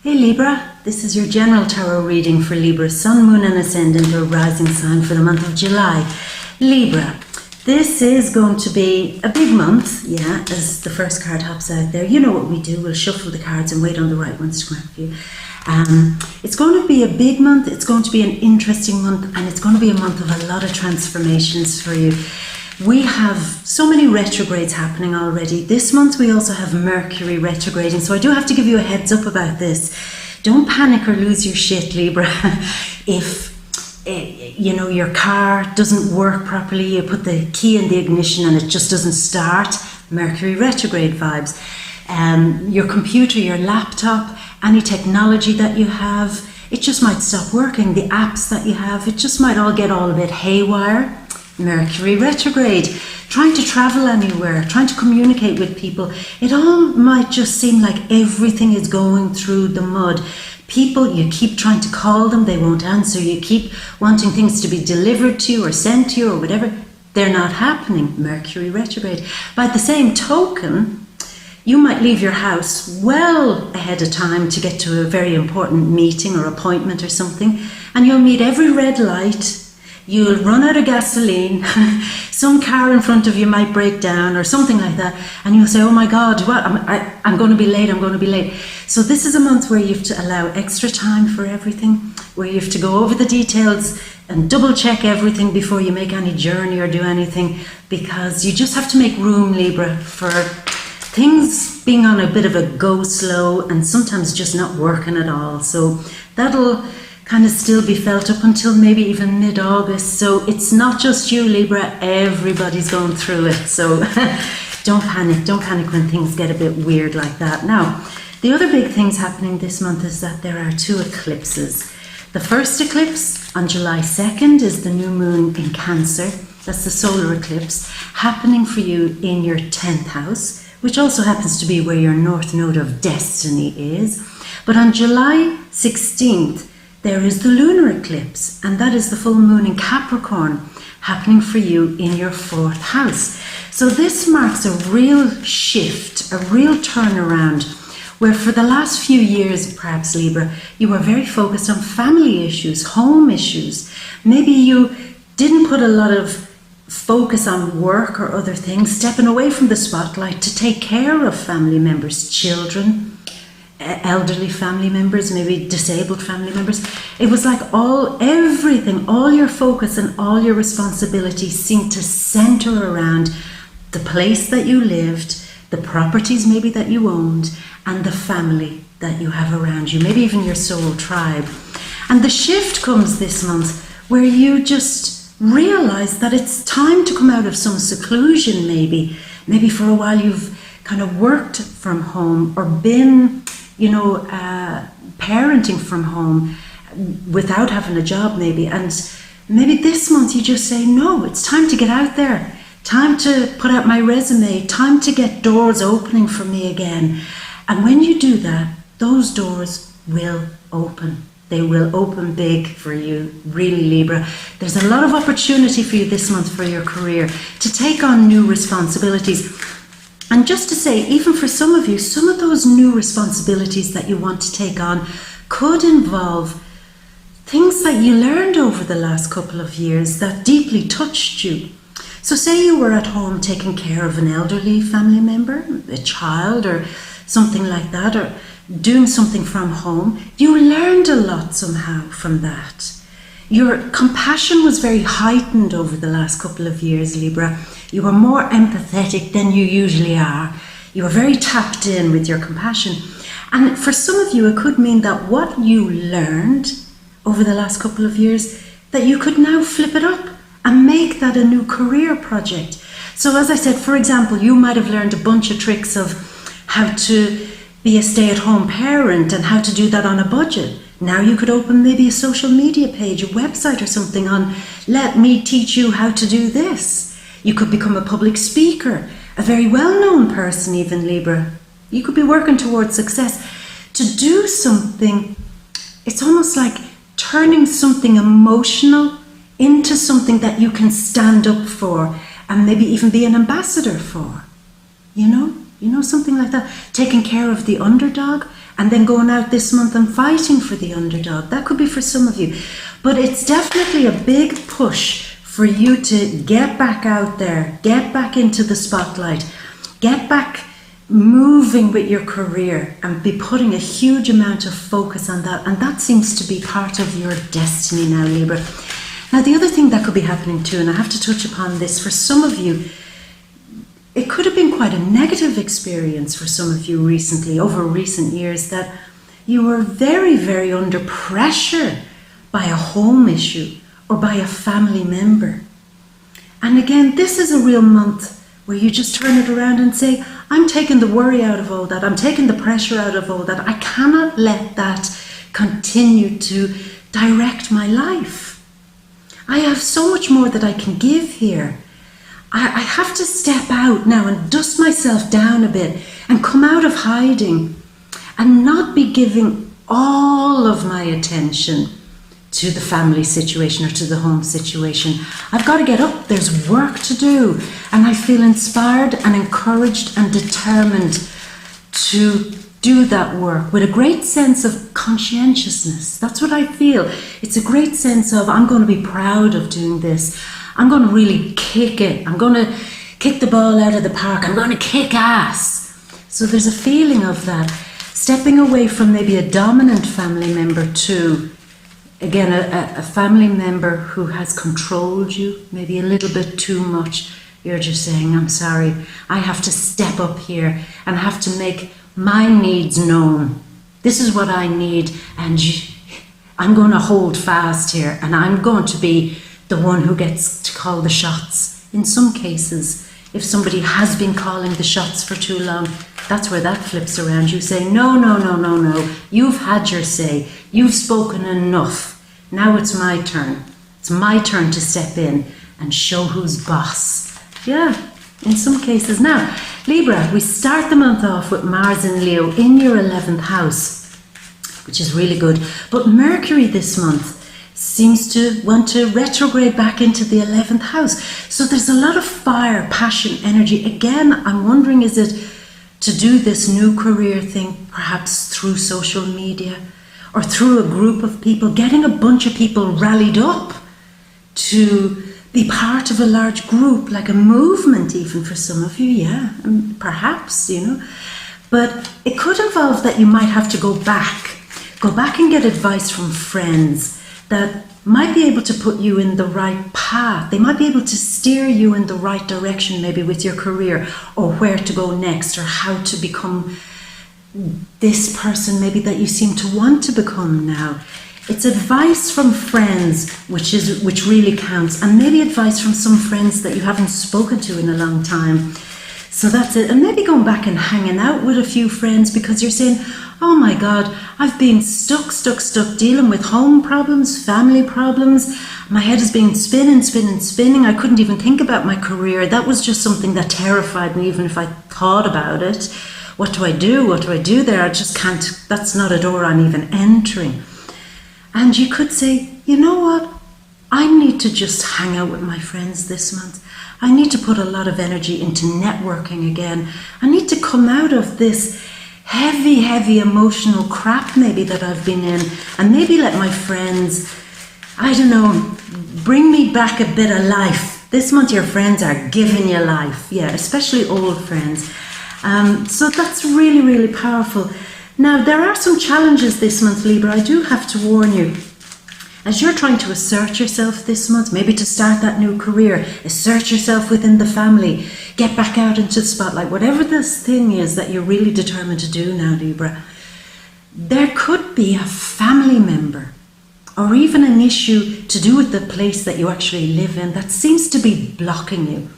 Hey Libra, this is your general tarot reading for Libra, Sun, Moon and Ascendant or Rising sign for the month of July. Libra, this is going to be a big month, yeah, as the first card hops out there. You know what we do, we'll shuffle the cards and wait on the right ones to come out for you. It's going to be a big month, it's going to be an interesting month, and it's going to be a month of a lot of transformations for you. We have so many retrogrades happening already. This month we also have Mercury retrograding, so I do have to give you a heads up about this. Don't panic or lose your shit, Libra. If you know your car doesn't work properly, you put the key in the ignition and it just doesn't start, Mercury retrograde vibes. Your computer, your laptop, any technology that you have, it just might stop working. The apps that you have, it just might all get all a bit haywire. Mercury retrograde, trying to travel anywhere, trying to communicate with people, it all might just seem like everything is going through the mud. People, you keep trying to call them, they won't answer. You keep wanting things to be delivered to you or sent to you or whatever, they're not happening. Mercury retrograde. By the same token, you might leave your house well ahead of time to get to a very important meeting or appointment or something, and you'll meet every red light. You'll run out of gasoline, some car in front of you might break down or something like that, and you'll say, oh my God, what? I'm going to be late, I'm going to be late. So this is a month where you have to allow extra time for everything, where you have to go over the details and double check everything before you make any journey or do anything, because you just have to make room, Libra, for things being on a bit of a go slow and sometimes just not working at all. So that'll kind of still be felt up until maybe even mid-August. So it's not just you, Libra, everybody's going through it. So don't panic when things get a bit weird like that. Now, the other big things happening this month is that there are 2 eclipses. The first eclipse on July 2nd is the new moon in Cancer. That's the solar eclipse happening for you in your 10th house, which also happens to be where your north node of destiny is. But on July 16th, there is the lunar eclipse, and that is the full moon in Capricorn happening for you in your 4th house. So this marks a real shift, a real turnaround, where for the last few years, perhaps Libra, you were very focused on family issues, home issues. Maybe you didn't put a lot of focus on work or other things, stepping away from the spotlight to take care of family members, children, elderly family members, maybe disabled family members. It was like everything, all your focus and all your responsibilities seemed to center around the place that you lived, the properties maybe that you owned, and the family that you have around you, maybe even your soul tribe. And the shift comes this month where you just realize that it's time to come out of some seclusion maybe. Maybe for a while you've kind of worked from home or been parenting from home without having a job maybe, and maybe this month you just say, no, it's time to get out there, time to put out my resume, time to get doors opening for me again. And when you do that, those doors will open. They will open big for you, really, Libra. There's a lot of opportunity for you this month for your career to take on new responsibilities. And just to say, even for some of you, some of those new responsibilities that you want to take on could involve things that you learned over the last couple of years that deeply touched you. So say you were at home taking care of an elderly family member, a child or something like that, or doing something from home. You learned a lot somehow from that. Your compassion was very heightened over the last couple of years, Libra. You were more empathetic than you usually are. You were very tapped in with your compassion. And for some of you, it could mean that what you learned over the last couple of years, that you could now flip it up and make that a new career project. So as I said, for example, you might have learned a bunch of tricks of how to be a stay-at-home parent and how to do that on a budget. Now you could open maybe a social media page, a website or something on, let me teach you how to do this. You could become a public speaker, a very well-known person even, Libra. You could be working towards success. To do something, it's almost like turning something emotional into something that you can stand up for and maybe even be an ambassador for. You know, something like that. Taking care of the underdog and then going out this month and fighting for the underdog. That could be for some of you. But it's definitely a big push for you to get back out there, get back into the spotlight, get back moving with your career and be putting a huge amount of focus on that. And that seems to be part of your destiny now, Libra. Now, the other thing that could be happening too, and I have to touch upon this, for some of you, it could have been quite a negative experience for some of you recently, over recent years, that you were very, very under pressure by a home issue or by a family member. And again, this is a real month where you just turn it around and say, I'm taking the worry out of all that. I'm taking the pressure out of all that. I cannot let that continue to direct my life. I have so much more that I can give here. I have to step out now and dust myself down a bit and come out of hiding and not be giving all of my attention to the family situation or to the home situation. I've got to get up, there's work to do, and I feel inspired and encouraged and determined to do that work with a great sense of conscientiousness. That's what I feel. It's a great sense of, I'm going to be proud of doing this. I'm going to really kick it. I'm going to kick the ball out of the park. I'm going to kick ass. So there's a feeling of that. Stepping away from maybe a dominant family member to, again, a family member who has controlled you, maybe a little bit too much. You're just saying, I'm sorry, I have to step up here and I have to make my needs known. This is what I need, and I'm going to hold fast here, and I'm going to be the one who gets to call the shots. In some cases, if somebody has been calling the shots for too long, that's where that flips around. You say, no, no, no, no, no. You've had your say. You've spoken enough. Now it's my turn. It's my turn to step in and show who's boss. Yeah, in some cases. Now, Libra, we start the month off with Mars in Leo in your 11th house, which is really good. But Mercury this month seems to want to retrograde back into the 11th house. So there's a lot of fire, passion, energy. Again, I'm wondering, is it to do this new career thing, perhaps through social media or through a group of people, getting a bunch of people rallied up to be part of a large group, like a movement even for some of you, yeah, and perhaps, you know. But it could involve that you might have to go back and get advice from friends that might be able to put you in the right path. They might be able to steer you in the right direction, maybe with your career, or where to go next, or how to become this person maybe that you seem to want to become now. It's advice from friends, which really counts, and maybe advice from some friends that you haven't spoken to in a long time. So that's it. And maybe going back and hanging out with a few friends, because you're saying, oh my God, I've been stuck dealing with home problems, family problems. My head has been spinning. I couldn't even think about my career. That was just something that terrified me, even if I thought about it. What do I do? What do I do there? I just can't, that's not a door I'm even entering. And you could say, you know what? I need to just hang out with my friends this month. I need to put a lot of energy into networking again. I need to come out of this heavy emotional crap maybe that I've been in, and maybe let my friends, I don't know, bring me back a bit of life. This month your friends are giving you life, yeah, especially old friends. So that's really powerful. Now, there are some challenges this month, Libra. I do have to warn you. As you're trying to assert yourself this month, maybe to start that new career, assert yourself within the family, get back out into the spotlight, whatever this thing is that you're really determined to do now, Libra, there could be a family member or even an issue to do with the place that you actually live in that seems to be blocking you,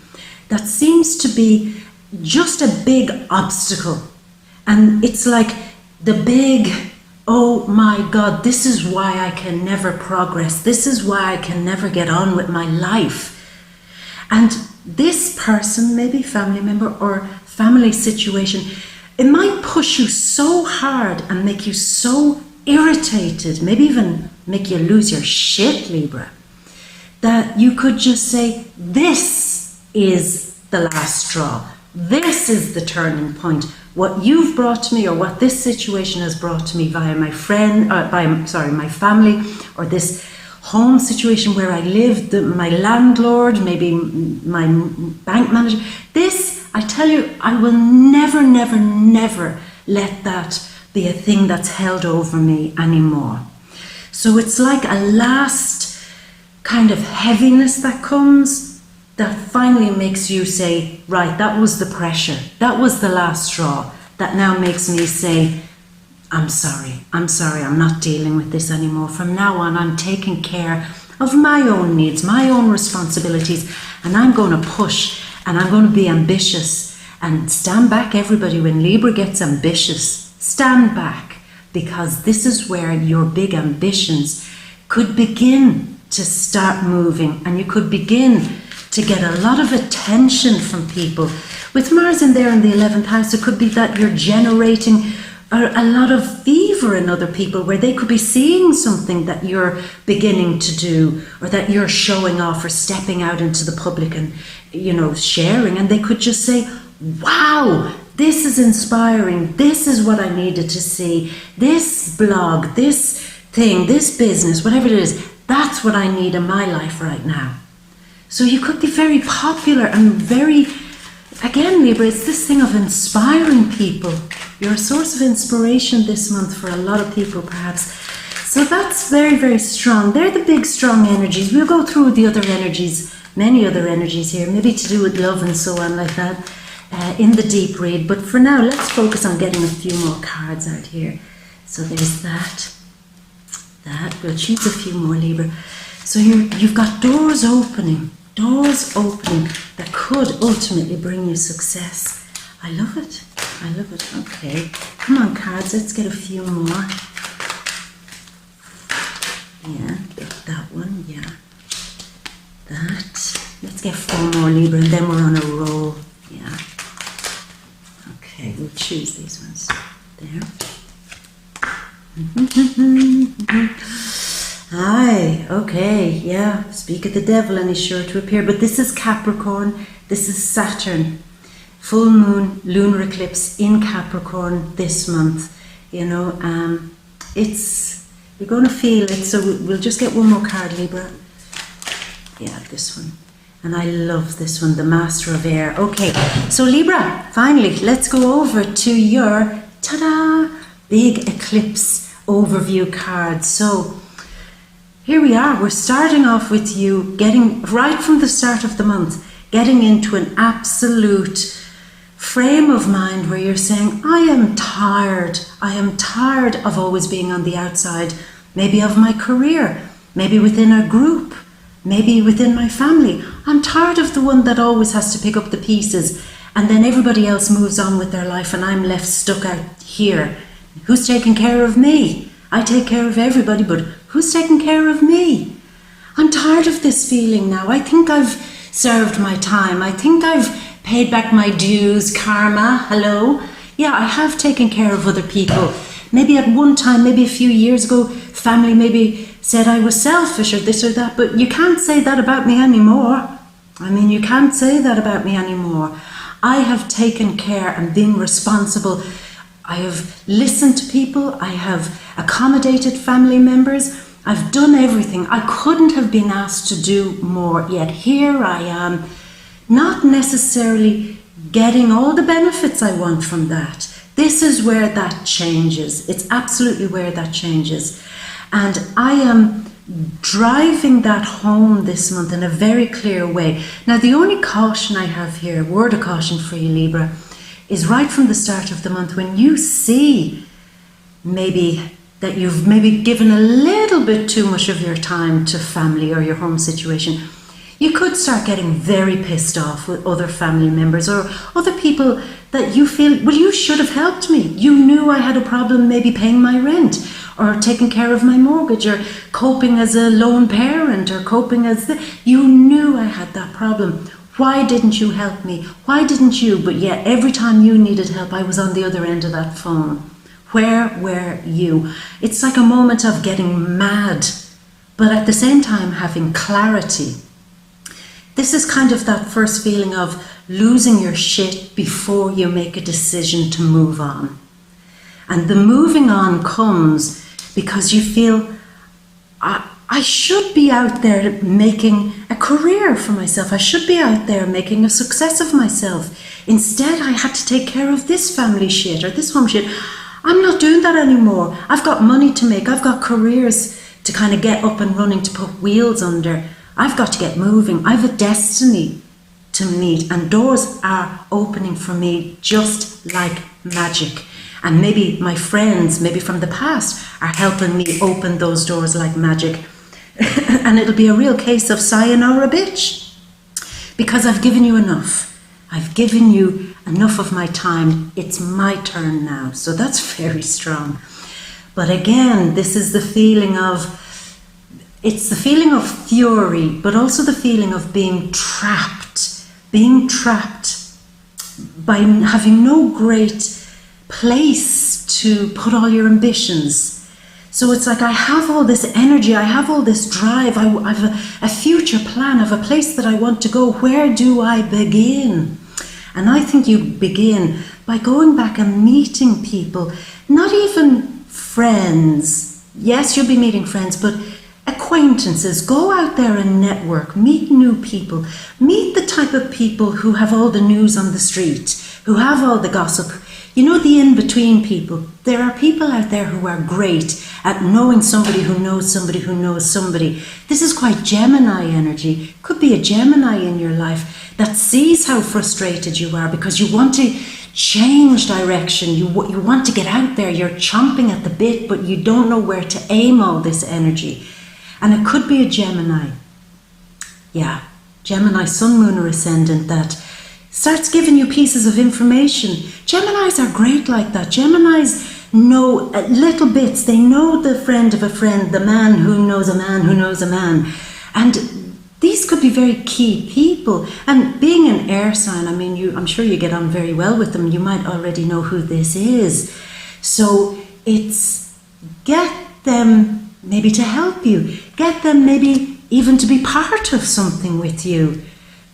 that seems to be just a big obstacle. And it's like the big, oh my God, this is why I can never progress. This is why I can never get on with my life. And this person, maybe family member or family situation, it might push you so hard and make you so irritated, maybe even make you lose your shit, Libra, that you could just say, this is the last straw. This is the turning point. what you've brought to me, or what this situation has brought to me via my friend, my family, or this home situation where I live, my landlord, maybe my bank manager. This, I tell you, I will never, never, never let that be a thing that's held over me anymore. So it's like a last kind of heaviness that comes, that finally makes you say, right, that was the pressure, that was the last straw, that now makes me say, I'm sorry, I'm not dealing with this anymore. From now on, I'm taking care of my own needs, my own responsibilities, and I'm going to push, and I'm going to be ambitious. And stand back, everybody, when Libra gets ambitious, stand back, because this is where your big ambitions could begin to start moving, and you could begin to get a lot of attention from people. With Mars in there in the 11th house, it could be that you're generating a lot of fever in other people, where they could be seeing something that you're beginning to do, or that you're showing off or stepping out into the public and, sharing, and they could just say, wow, this is inspiring, this is what I needed to see, this blog, this thing, this business, whatever it is, that's what I need in my life right now. So you could be very popular and very, again, Libra, it's this thing of inspiring people. You're a source of inspiration this month for a lot of people, perhaps. So that's very, very strong. They're the big, strong energies. We'll go through the other energies, many other energies here, maybe to do with love and so on like that, in the deep read. But for now, let's focus on getting a few more cards out here. So there's that. We'll choose a few more, Libra. So here you've got doors opening that could ultimately bring you success. I love it. Okay, come on, cards, let's get a few more. Yeah, that one, yeah. That. Let's get 4 more, Libra, and then we're on a roll. Yeah. Okay, we'll choose these ones. There. Aye, okay, yeah. Speak of the devil and he's sure to appear. But this is Capricorn, this is Saturn. Full moon, lunar eclipse in Capricorn this month. You're going to feel it. So we'll just get one more card, Libra. Yeah, this one. And I love this one, the Master of Air. Okay, so Libra, finally, let's go over to your, ta-da, big eclipse overview card. So here we are. We're starting off with you getting, right from the start of the month, getting into an absolute frame of mind where you're saying, I am tired of always being on the outside, maybe of my career, maybe within a group, maybe within my family. I'm tired of the one that always has to pick up the pieces, and then everybody else moves on with their life and I'm left stuck out here. Who's taking care of me? I take care of everybody, but who's taking care of me? I'm tired of this feeling now. I think I've served my time. I think I've paid back my dues, karma, hello. Yeah, I have taken care of other people. Maybe at one time, maybe a few years ago, family maybe said I was selfish or this or that, but you can't say that about me anymore. You can't say that about me anymore. I have taken care and been responsible. I have listened to people. I have accommodated family members. I've done everything. I couldn't have been asked to do more, yet here I am, not necessarily getting all the benefits I want from that. This is where that changes. It's absolutely where that changes. And I am driving that home this month in a very clear way. Now, the only caution I have here, word of caution for you, Libra, is right from the start of the month when you see maybe that you've maybe given a little bit too much of your time to family or your home situation. You could start getting very pissed off with other family members or other people that you feel, well, you should have helped me. You knew I had a problem maybe paying my rent or taking care of my mortgage or coping as a lone parent or coping as you knew I had that problem. Why didn't you help me? Why didn't you? But yet every time you needed help, I was on the other end of that phone. Where were you? It's like a moment of getting mad, but at the same time having clarity. This is kind of that first feeling of losing your shit before you make a decision to move on. And the moving on comes because you feel, I should be out there making a career for myself. I should be out there making a success of myself. Instead, I had to take care of this family shit or this home shit. I'm not doing that anymore. I've got money to make. I've got careers to kind of get up and running, to put wheels under. I've got to get moving. I have a destiny to meet, and doors are opening for me just like magic. And maybe my friends, maybe from the past, are helping me open those doors like magic. And it'll be a real case of sayonara, bitch. Because I've given you enough. I've given you enough of my time. It's my turn now. So that's very strong. But again, this is the feeling of, it's the feeling of fury, but also the feeling of being trapped by having no great place to put all your ambitions. So it's like, I have all this energy, I have all this drive, I have a future plan, I have a place that I want to go. Where do I begin? And I think you begin by going back and meeting people, not even friends. Yes, you'll be meeting friends, but acquaintances. Go out there and network, meet new people, meet the type of people who have all the news on the street, who have all the gossip. You know, the in-between people. There are people out there who are great at knowing somebody who knows somebody who knows somebody. This is quite Gemini energy. Could be a Gemini in your life that sees how frustrated you are because you want to change direction. You want to get out there. You're chomping at the bit, but you don't know where to aim all this energy. And it could be a Gemini. Yeah, Gemini, Sun, Moon, or Ascendant that starts giving you pieces of information. Geminis are great like that. Geminis know little bits. They know the friend of a friend, the man who knows a man who knows a man. And these could be very key people. And being an air sign, I mean, I'm sure you get on very well with them. You might already know who this is. So it's get them maybe to help you. Get them maybe even to be part of something with you.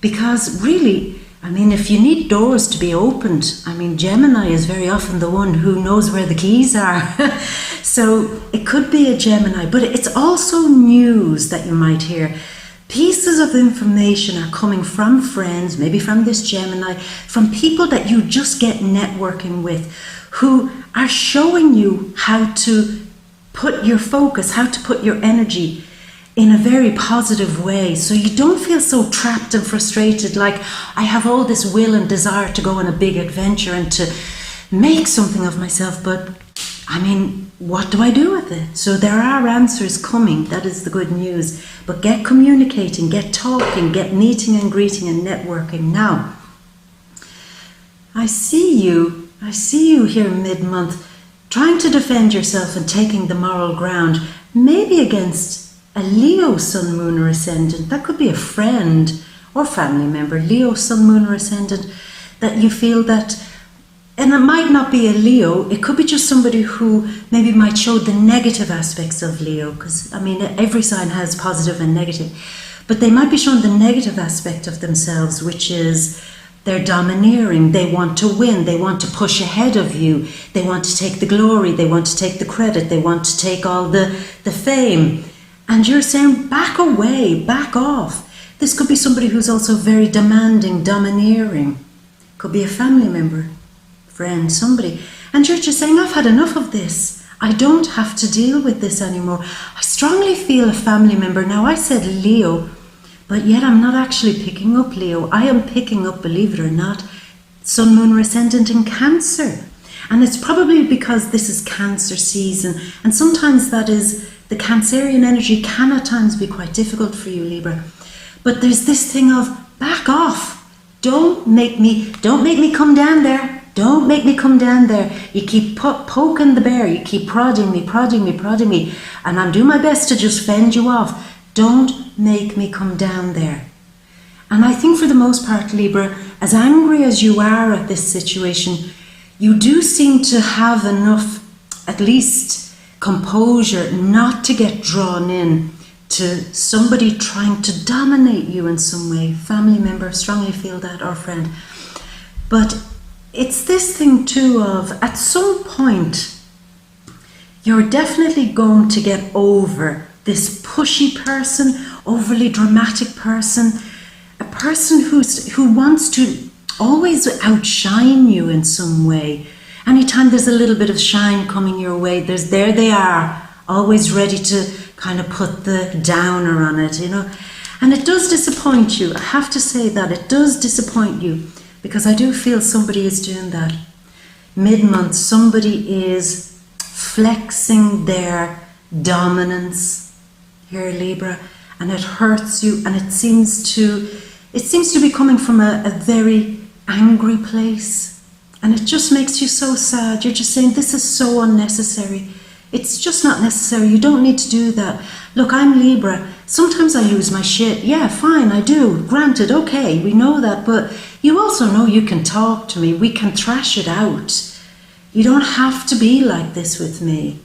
Because really, I mean, if you need doors to be opened, I mean, Gemini is very often the one who knows where the keys are. So it could be a Gemini, but it's also news that you might hear. Pieces of information are coming from friends, maybe from this Gemini, from people that you just get networking with, who are showing you how to put your focus, how to put your energy in a very positive way, so you don't feel so trapped and frustrated, like I have all this will and desire to go on a big adventure and to make something of myself, but I mean, what do I do with it? So there are answers coming, that is the good news. But get communicating, get talking, get meeting and greeting and networking. Now, I see you here mid-month trying to defend yourself and taking the moral ground, maybe against a Leo, Sun, Moon, or Ascendant. That could be a friend or family member, Leo, Sun, Moon, or Ascendant, that you feel that, and it might not be a Leo, it could be just somebody who maybe might show the negative aspects of Leo, because, I mean, every sign has positive and negative, but they might be showing the negative aspect of themselves, which is they're domineering, they want to win, they want to push ahead of you, they want to take the glory, they want to take the credit, they want to take all the fame. And you're saying, back away, back off. This could be somebody who's also very demanding, domineering. Could be a family member, friend, somebody. And you're just saying, I've had enough of this. I don't have to deal with this anymore. I strongly feel a family member. Now, I said Leo, but yet I'm not actually picking up Leo. I am picking up, believe it or not, Sun, Moon, or Ascendant in Cancer. And it's probably because this is Cancer season. And sometimes that is, the Cancerian energy can at times be quite difficult for you, Libra. But there's this thing of back off. Don't make me come down there. Don't make me come down there. You keep poking the bear. You keep prodding me. And I'm doing my best to just fend you off. Don't make me come down there. And I think for the most part, Libra, as angry as you are at this situation, you do seem to have enough, at least, composure not to get drawn in to somebody trying to dominate you in some way. Family member, strongly feel that, or friend. But it's this thing too of, at some point, you're definitely going to get over this pushy person, overly dramatic person, a person who wants to always outshine you in some way. Anytime there's a little bit of shine coming your way, there they are, always ready to kind of put the downer on it, you know. And it does disappoint you. I have to say that it does disappoint you, because I do feel somebody is doing that. Mid-month, somebody is flexing their dominance here, Libra, and it hurts you, and it seems to be coming from a very angry place, and it just makes you so sad. You're just saying, this is so unnecessary. It's just not necessary. You don't need to do that. Look, I'm Libra. Sometimes I lose my shit. Yeah, fine, I do. Granted, okay, we know that, but you also know you can talk to me. We can thrash it out. You don't have to be like this with me.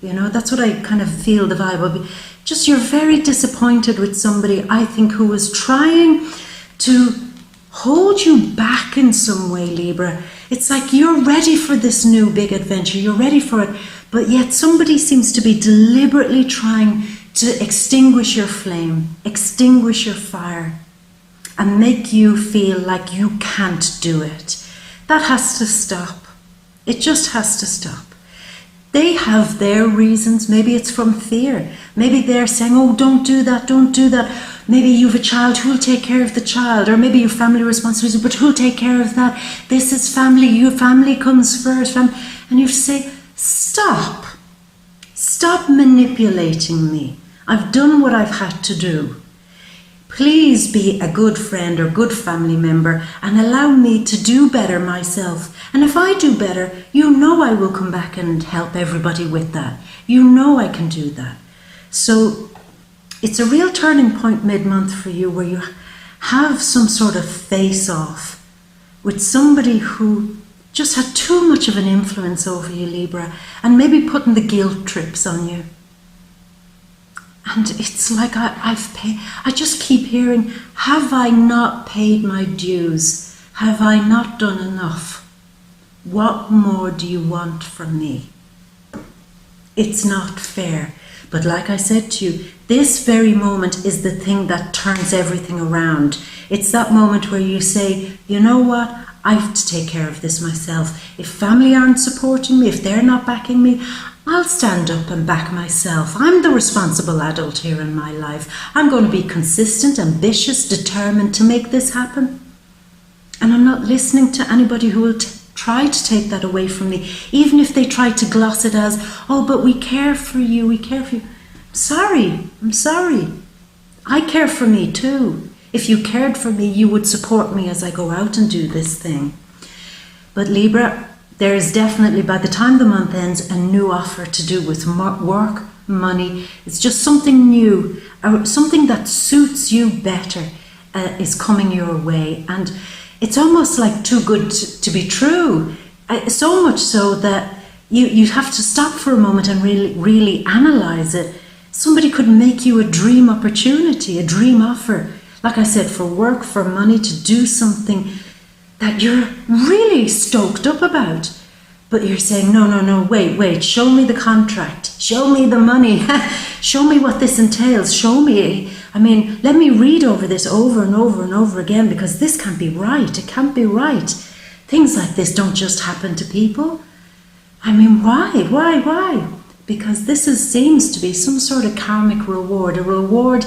You know, that's what I kind of feel the vibe of. Just you're very disappointed with somebody, I think, who is trying to hold you back in some way, Libra. It's like you're ready for this new big adventure. You're ready for it. But yet somebody seems to be deliberately trying to extinguish your flame, extinguish your fire, and make you feel like you can't do it. That has to stop. It just has to stop. They have their reasons. Maybe it's from fear. Maybe they're saying, oh, don't do that, don't do that. Maybe you have a child, who'll take care of the child? Or maybe your family responsibility, but who'll take care of that? This is family, your family comes first. And you say, stop. Stop manipulating me. I've done what I've had to do. Please be a good friend or good family member and allow me to do better myself. And if I do better, you know I will come back and help everybody with that. You know I can do that. So it's a real turning point mid-month for you, where you have some sort of face-off with somebody who just had too much of an influence over you, Libra, and maybe putting the guilt trips on you. And it's like I just keep hearing, have I not paid my dues? Have I not done enough? What more do you want from me? It's not fair. But like I said to you, this very moment is the thing that turns everything around. It's that moment where you say, you know what? I have to take care of this myself. If family aren't supporting me, if they're not backing me, I'll stand up and back myself. I'm the responsible adult here in my life. I'm going to be consistent, ambitious, determined to make this happen. And I'm not listening to anybody who will try to take that away from me, even if they try to gloss it as, oh, but we care for you, we care for you. I'm sorry. I care for me too. If you cared for me, you would support me as I go out and do this thing. But Libra, there is definitely, by the time the month ends, a new offer to do with work, money. It's just something new, something that suits you better is coming your way. And it's almost like too good to be true. So much so that you have to stop for a moment and really analyze it. Somebody could make you a dream opportunity, a dream offer. Like I said, for work, for money, to do something that you're really stoked up about. But you're saying, no, wait, show me the contract, show me the money, show me what this entails, show me. I mean, let me read over this over and over and over again, because this can't be right, it can't be right. Things like this don't just happen to people. I mean, why? Because this seems to be some sort of karmic reward, a reward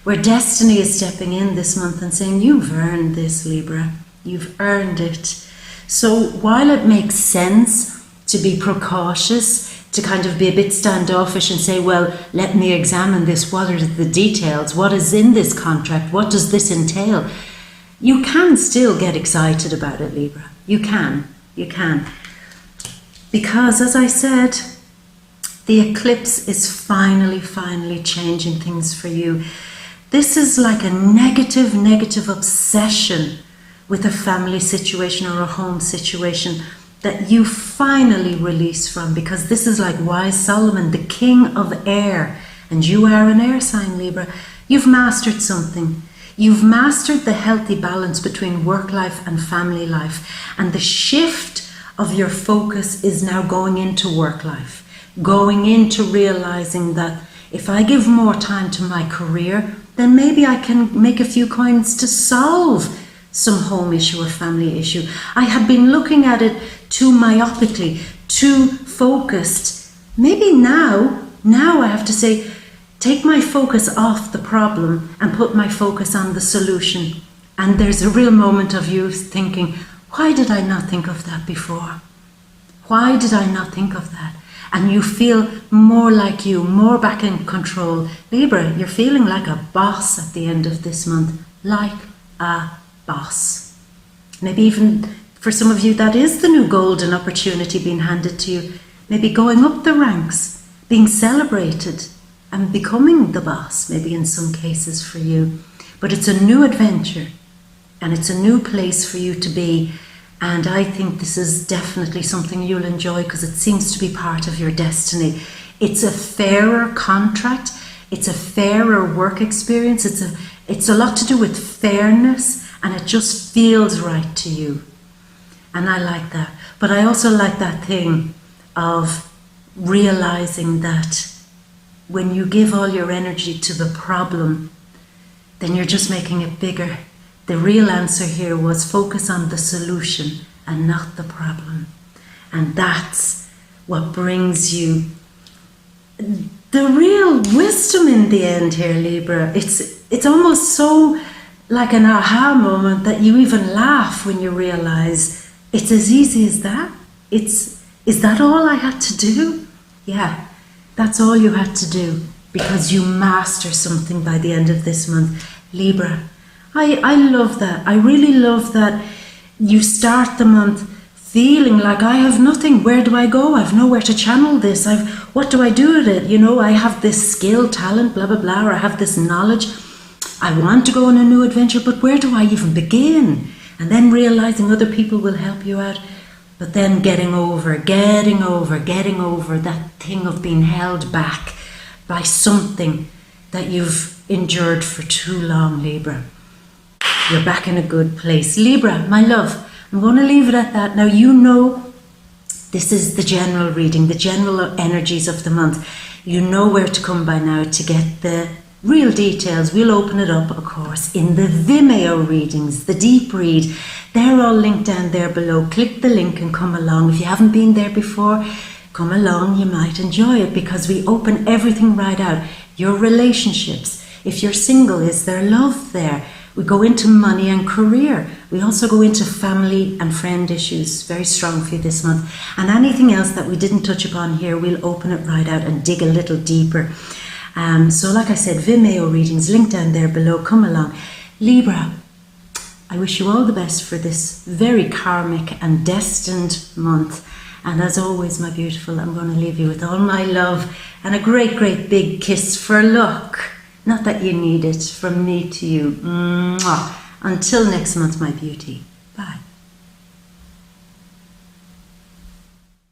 where destiny is stepping in this month and saying, you've earned this, Libra, you've earned it. So while it makes sense to be precautious, to kind of be a bit standoffish and say, well, let me examine this, what are the details, what is in this contract, what does this entail? You can still get excited about it, Libra. You can. Because, as I said, the eclipse is finally changing things for you. This is like a negative obsession with a family situation or a home situation that you finally release from, because this is like wise Solomon, the king of air, and you are an air sign, Libra, you've mastered something. You've mastered the healthy balance between work life and family life, and the shift of your focus is now going into work life, going into realizing that if I give more time to my career, then maybe I can make a few coins to solve some home issue or family issue. I have been looking at it too myopically, too focused. Maybe now I have to say, take my focus off the problem and put my focus on the solution. And there's a real moment of you thinking, why did I not think of that before? Why did I not think of that? And you feel more like you, more back in control. Libra, you're feeling like a boss at the end of this month. Like a boss. Maybe even for some of you, that is the new golden opportunity being handed to you. Maybe going up the ranks, being celebrated, and becoming the boss, maybe in some cases for you. But it's a new adventure, and it's a new place for you to be. And I think this is definitely something you'll enjoy because it seems to be part of your destiny. It's a fairer contract. It's a fairer work experience. It's a lot to do with fairness, and it just feels right to you. And I like that. But I also like that thing of realizing that when you give all your energy to the problem, then you're just making it bigger. The real answer here was focus on the solution and not the problem. And that's what brings you the real wisdom in the end here, Libra. It's almost so like an aha moment that you even laugh when you realize it's as easy as that. Is that all I had to do? Yeah, that's all you had to do, because you master something by the end of this month. Libra, I love that. I really love that you start the month feeling like I have nothing. Where do I go? I've nowhere to channel this. What do I do with it? You know, I have this skill, talent, blah, blah, blah, or I have this knowledge. I want to go on a new adventure, but where do I even begin? And then realizing other people will help you out. But then getting over that thing of being held back by something that you've endured for too long, Libra. You're back in a good place. Libra, my love, I'm going to leave it at that. Now, you know, this is the general reading, the general energies of the month. You know where to come by now to get the real details. We'll open it up, of course, in the Vimeo readings, the deep read. They're all linked down there below. Click the link and come along. If you haven't been there before, come along. You might enjoy it because we open everything right out. Your relationships. If you're single, is there love there? We go into money and career. We also go into family and friend issues, very strong for you this month. And anything else that we didn't touch upon here, we'll open it right out and dig a little deeper. So like I said, Vimeo readings, linked down there below. Come along. Libra, I wish you all the best for this very karmic and destined month. And as always, my beautiful, I'm going to leave you with all my love and a great, great big kiss for luck. Not that you need it, from me to you. Mwah. Until next month, my beauty. Bye.